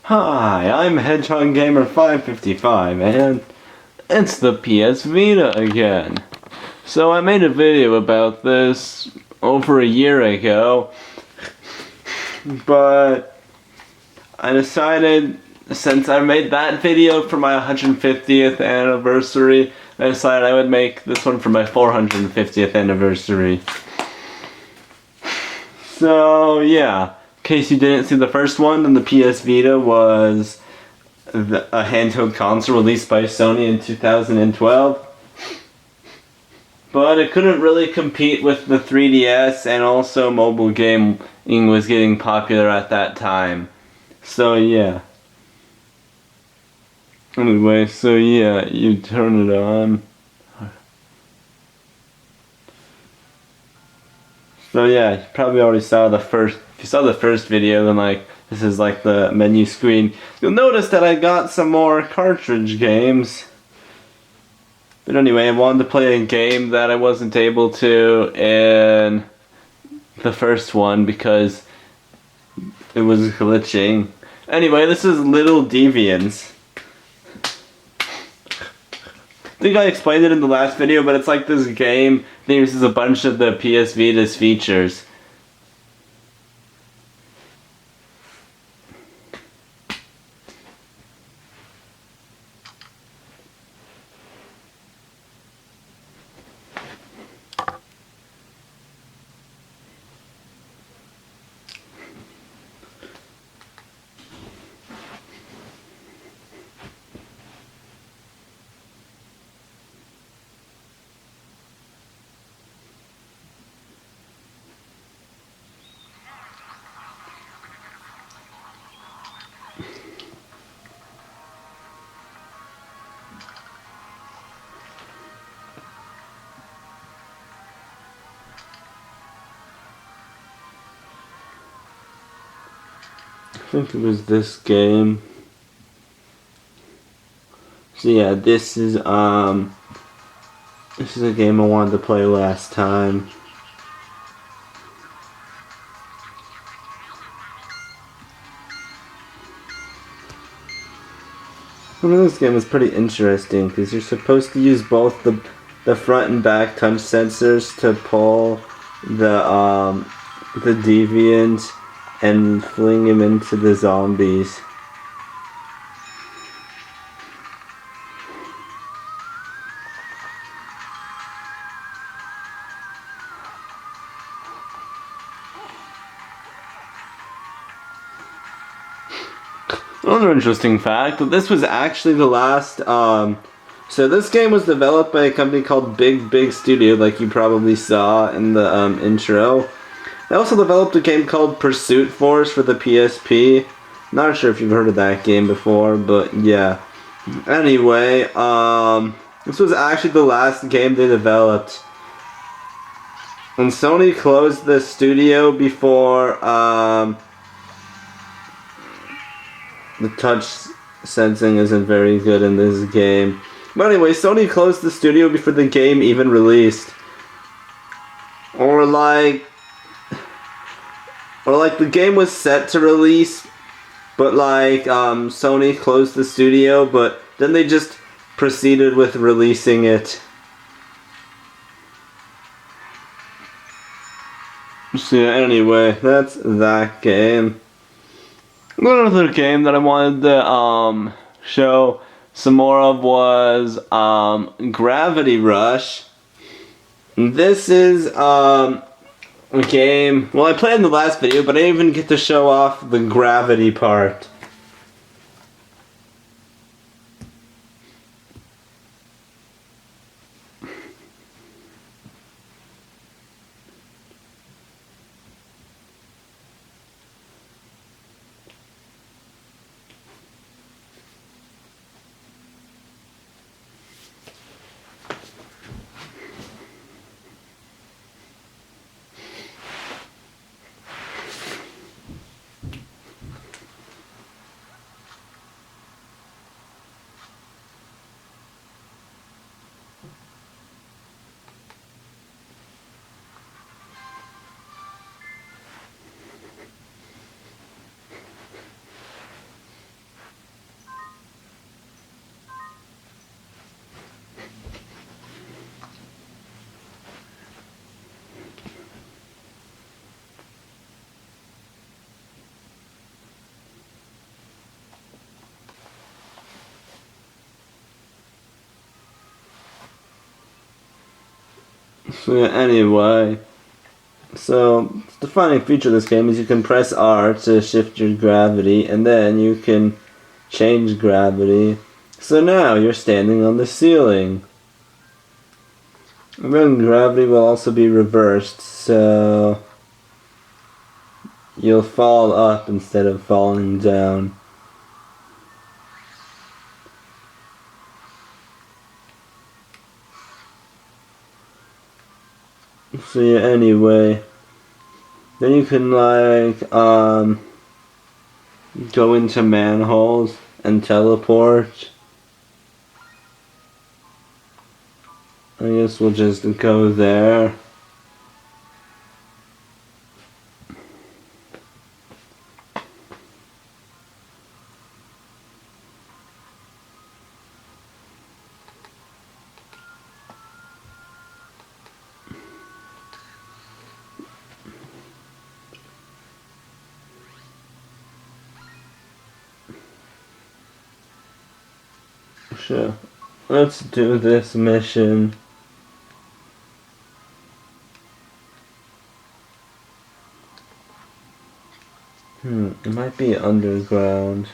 Hi, I'm Hedgehog Gamer 555 and it's the PS Vita again. So I made a video about this over a year ago, but I decided, since I made that video for my 150th anniversary, I decided I would make this one for my 450th anniversary. So yeah, in case you didn't see the first one, then the PS Vita was a handheld console released by Sony in 2012. But it couldn't really compete with the 3DS, and also mobile gaming was getting popular at that time. So yeah. Anyway, so yeah, you turn it on. So yeah, you probably already saw the first. If you saw the first video, then this is like the menu screen. You'll notice that I got some more cartridge games. But anyway, I wanted to play a game that I wasn't able to in the first one because it was glitching. Anyway, this is Little Deviants. I think I explained it in the last video, but it's like this game that uses a bunch of the PS Vita's features. I think it was this game. So yeah, this is a game I wanted to play last time. I mean, this game is pretty interesting because you're supposed to use both the front and back touch sensors to pull the deviant and fling him into the zombies. Another interesting fact, this was actually the last, so this game was developed by a company called Big Studio, like you probably saw in the intro. They also developed a game called Pursuit Force for the PSP. Not sure if you've heard of that game before, but yeah. Anyway, this was actually the last game they developed. And Sony closed the studio before, the touch sensing isn't very good in this game. But anyway, Sony closed the studio before the game even released. Or the game was set to release, but Sony closed the studio, but then they just proceeded with releasing it. So yeah, anyway, that's that game. Another game that I wanted to show some more of was Gravity Rush. This is a game, well, I played in the last video, but I didn't even get to show off the gravity part. So yeah, anyway, so the funny feature of this game is you can press R to shift your gravity, and then you can change gravity. So now you're standing on the ceiling. And then gravity will also be reversed, so you'll fall up instead of falling down. So yeah, anyway, then you can go into manholes and teleport. I guess we'll just go there. Sure. Let's do this mission. It might be underground.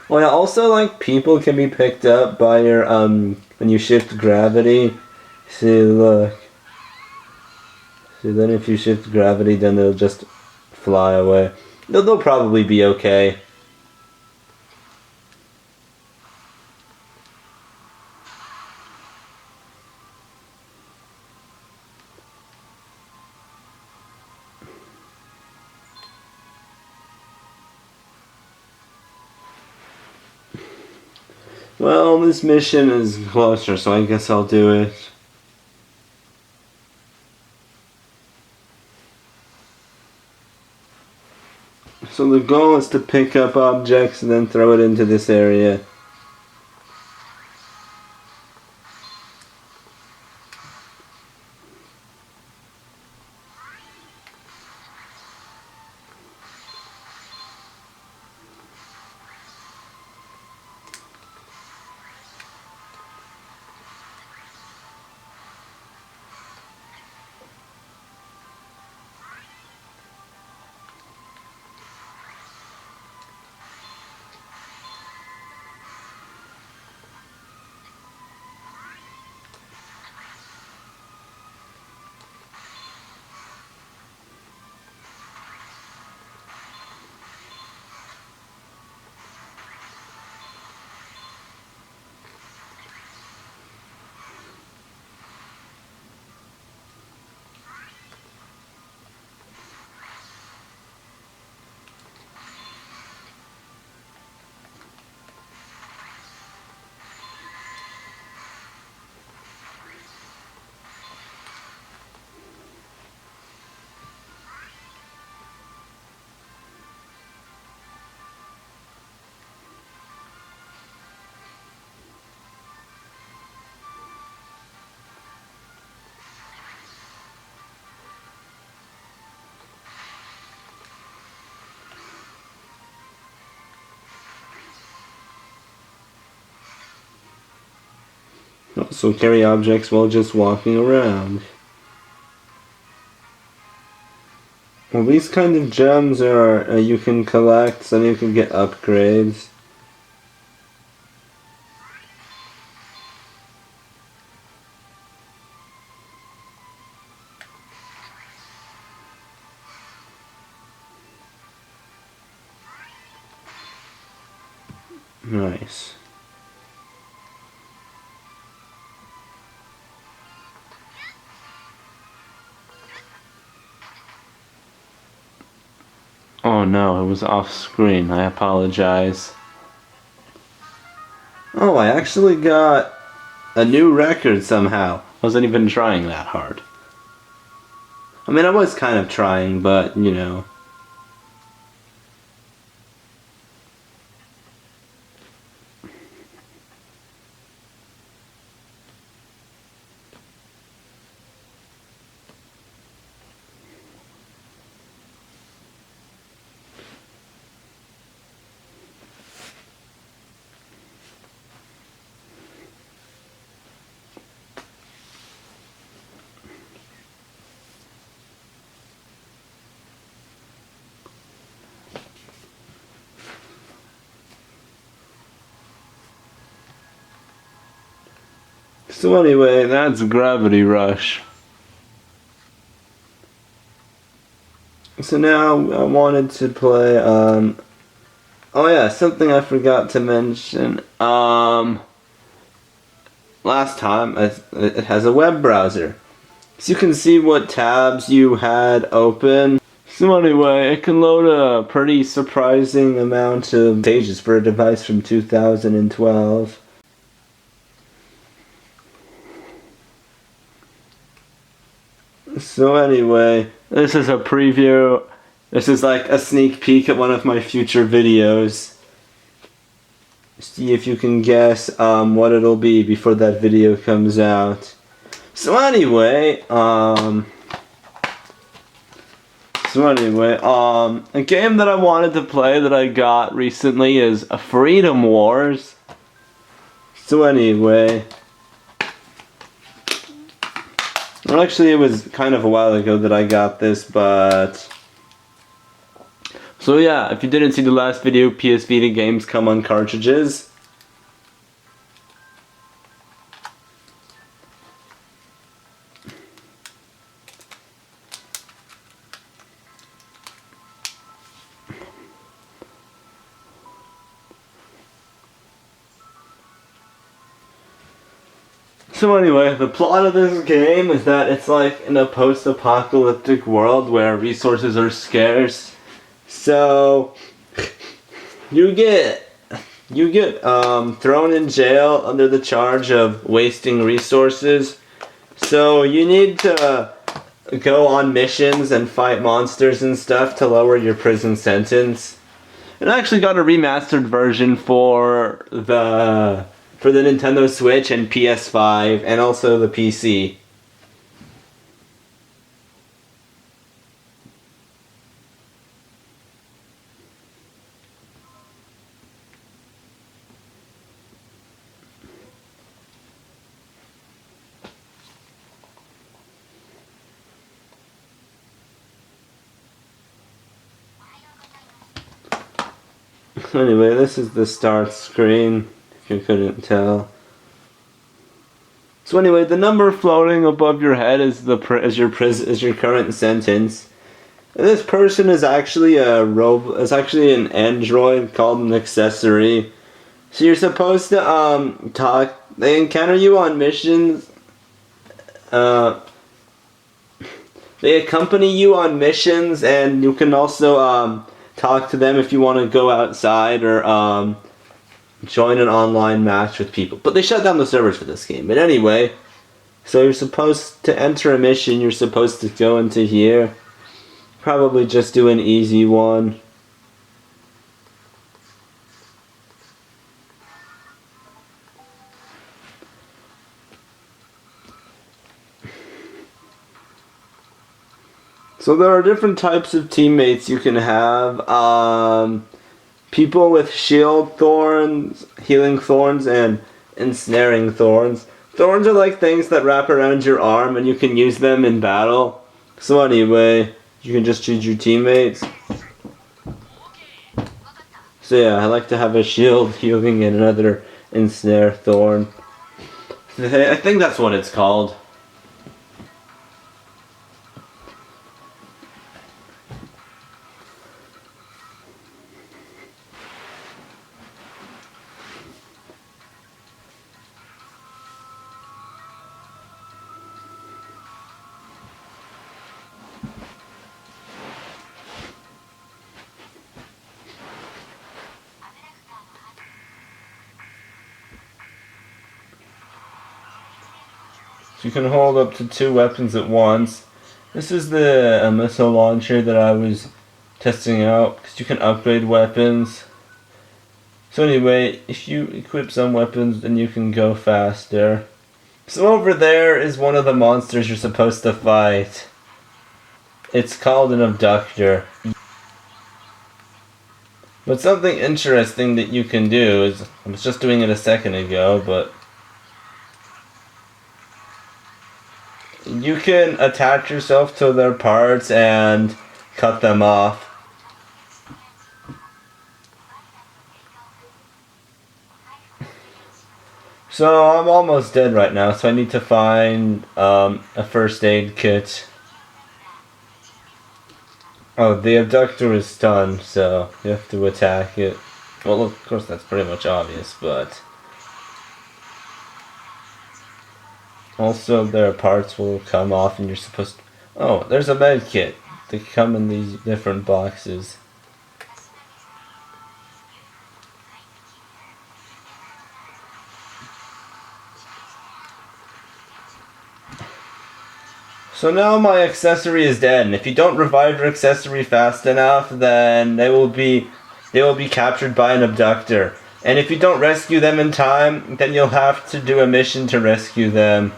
Well, yeah, also, like, people can be picked up by your, when you shift gravity. See, look. See, then if you shift gravity, then they'll just fly away. They'll probably be okay. Well, this mission is closer, so I guess I'll do it. So the goal is to pick up objects and then throw it into this area. Also carry objects while just walking around. Well, these kind of gems are you can collect, so you can get upgrades. Nice. Oh no, it was off screen. I apologize. Oh, I actually got a new record somehow. I wasn't even trying that hard. I mean, I was kind of trying, but, you know. So anyway, that's Gravity Rush. So now I wanted to play, oh yeah, something I forgot to mention, last time, it has a web browser. So you can see what tabs you had open. So anyway, it can load a pretty surprising amount of pages for a device from 2012. So anyway, this is a preview. This is like a sneak peek at one of my future videos. See if you can guess what it'll be before that video comes out. So anyway, a game that I wanted to play that I got recently is Freedom Wars. So anyway, well, actually it was kind of a while ago that I got this, but so yeah, if you didn't see the last video, PS Vita games come on cartridges. So anyway, the plot of this game is that it's like in a post-apocalyptic world where resources are scarce. So you get thrown in jail under the charge of wasting resources. So you need to go on missions and fight monsters and stuff to lower your prison sentence. It actually got a remastered version for the Nintendo Switch and PS5 and also the PC. Anyway, this is the start screen, if you couldn't tell. So anyway, the number floating above your head is your current sentence. And this person is actually an android called an accessory. So you're supposed to talk. They encounter you on missions. They accompany you on missions, and you can also talk to them if you want to go outside or join an online match with people. But they shut down the servers for this game. But anyway, so you're supposed to enter a mission. You're supposed to go into here. Probably just do an easy one. So there are different types of teammates you can have. People with shield thorns, healing thorns, and ensnaring thorns. Thorns are like things that wrap around your arm and you can use them in battle. So anyway, you can just choose your teammates. So yeah, I like to have a shield healing and another ensnare thorn. I think that's what it's called. You can hold up to 2 weapons at once. This is the missile launcher that I was testing out, because you can upgrade weapons. So anyway, if you equip some weapons, then you can go faster. So over there is one of the monsters you're supposed to fight. It's called an abductor. But something interesting that you can do is, I was just doing it a second ago, but you can attach yourself to their parts and cut them off. So I'm almost dead right now, so I need to find a first aid kit. Oh, the abductor is stunned, so you have to attack it. Well, of course that's pretty much obvious, but... Also, their parts will come off and you're supposed to... Oh, there's a med kit. They come in these different boxes. So now my accessory is dead, and if you don't revive your accessory fast enough, then they will be captured by an abductor. And if you don't rescue them in time, then you'll have to do a mission to rescue them.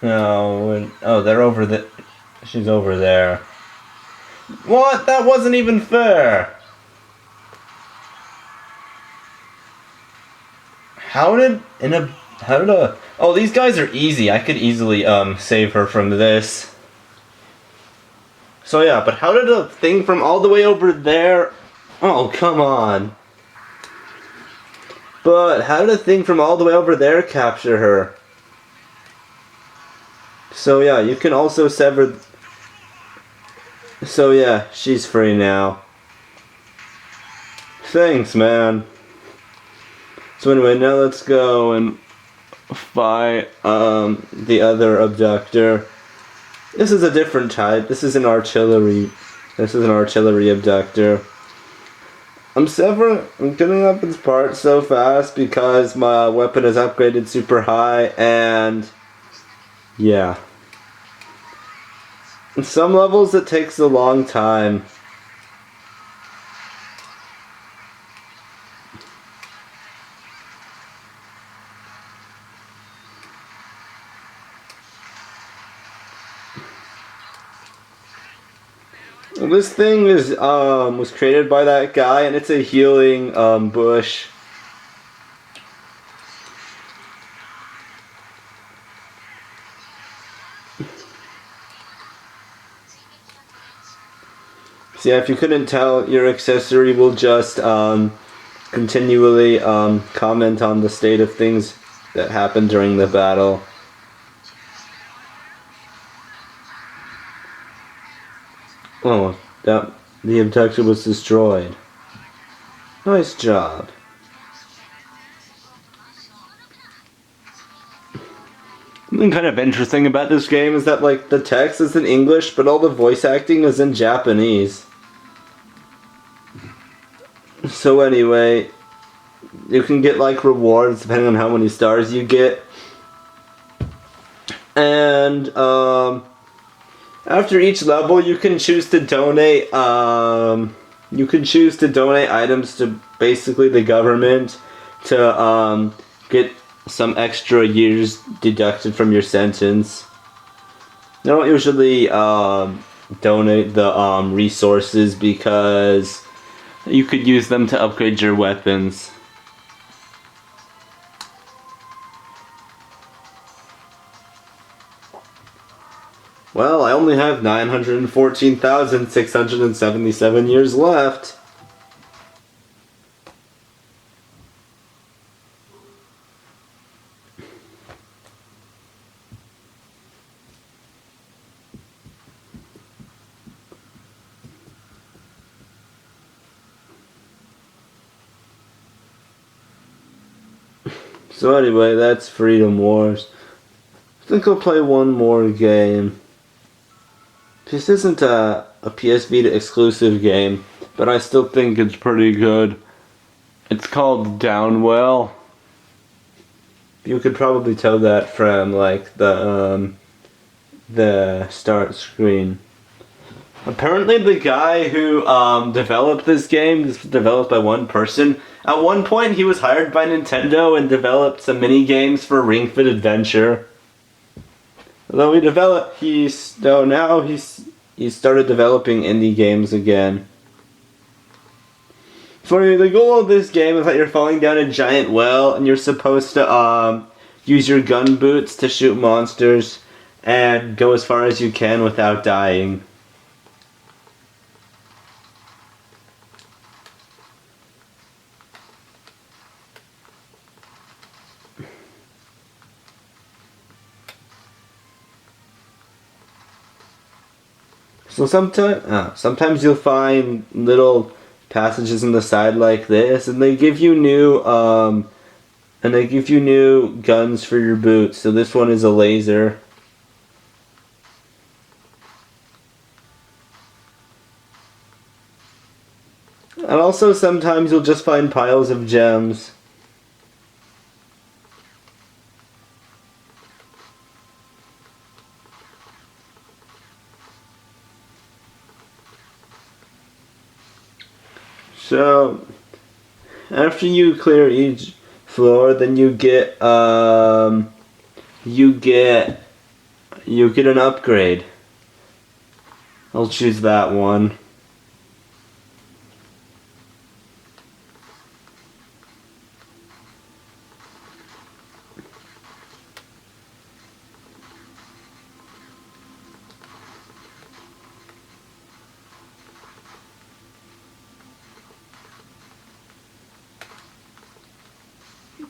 No, oh, they're over the... She's over there. What? That wasn't even fair! How did a... Oh, these guys are easy. I could easily save her from this. So yeah, but how did a thing from all the way over there... Oh, come on. But how did a thing from all the way over there capture her? So yeah, you can also sever... So yeah, she's free now. Thanks, man. So anyway, now let's go and fight the other abductor. This is a different type. This is an artillery abductor. I'm getting up its parts so fast because my weapon is upgraded super high, and yeah. In some levels it takes a long time. This thing was created by that guy, and it's a healing bush. So yeah, if you couldn't tell, your accessory will just continually comment on the state of things that happened during the battle. Oh, the abductor was destroyed. Nice job. Something kind of interesting about this game is that, like, the text is in English, but all the voice acting is in Japanese. So anyway, you can get, like, rewards depending on how many stars you get. And, after each level, you can choose to donate, items to basically the government to, get some extra years deducted from your sentence. I don't usually, donate the, resources because you could use them to upgrade your weapons. Well, I only have 914,677 years left. So anyway, that's Freedom Wars. I think I'll play one more game. This isn't a PS Vita exclusive game, but I still think it's pretty good. It's called Downwell. You could probably tell that from, like, the start screen. Apparently the guy who developed this game, this was developed by one person. At one point he was hired by Nintendo and developed some mini games for Ring Fit Adventure. Although he started developing indie games again. So anyway, the goal of this game is that you're falling down a giant well and you're supposed to use your gun boots to shoot monsters and go as far as you can without dying. So sometimes you'll find little passages in the side like this, and they give you new guns for your boots. So this one is a laser. And also sometimes you'll just find piles of gems. So after you clear each floor, then you get an upgrade. I'll choose that one.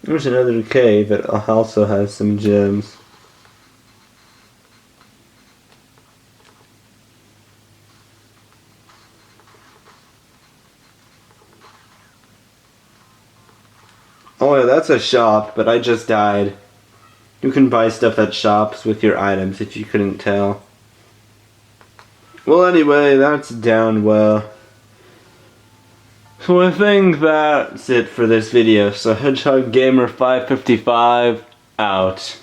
There's another cave that also has some gems. Oh yeah, that's a shop, but I just died. You can buy stuff at shops with your items if you couldn't tell. Well, anyway, that's down well. So I think that's it for this video. So Hedgehog Gamer 555 out.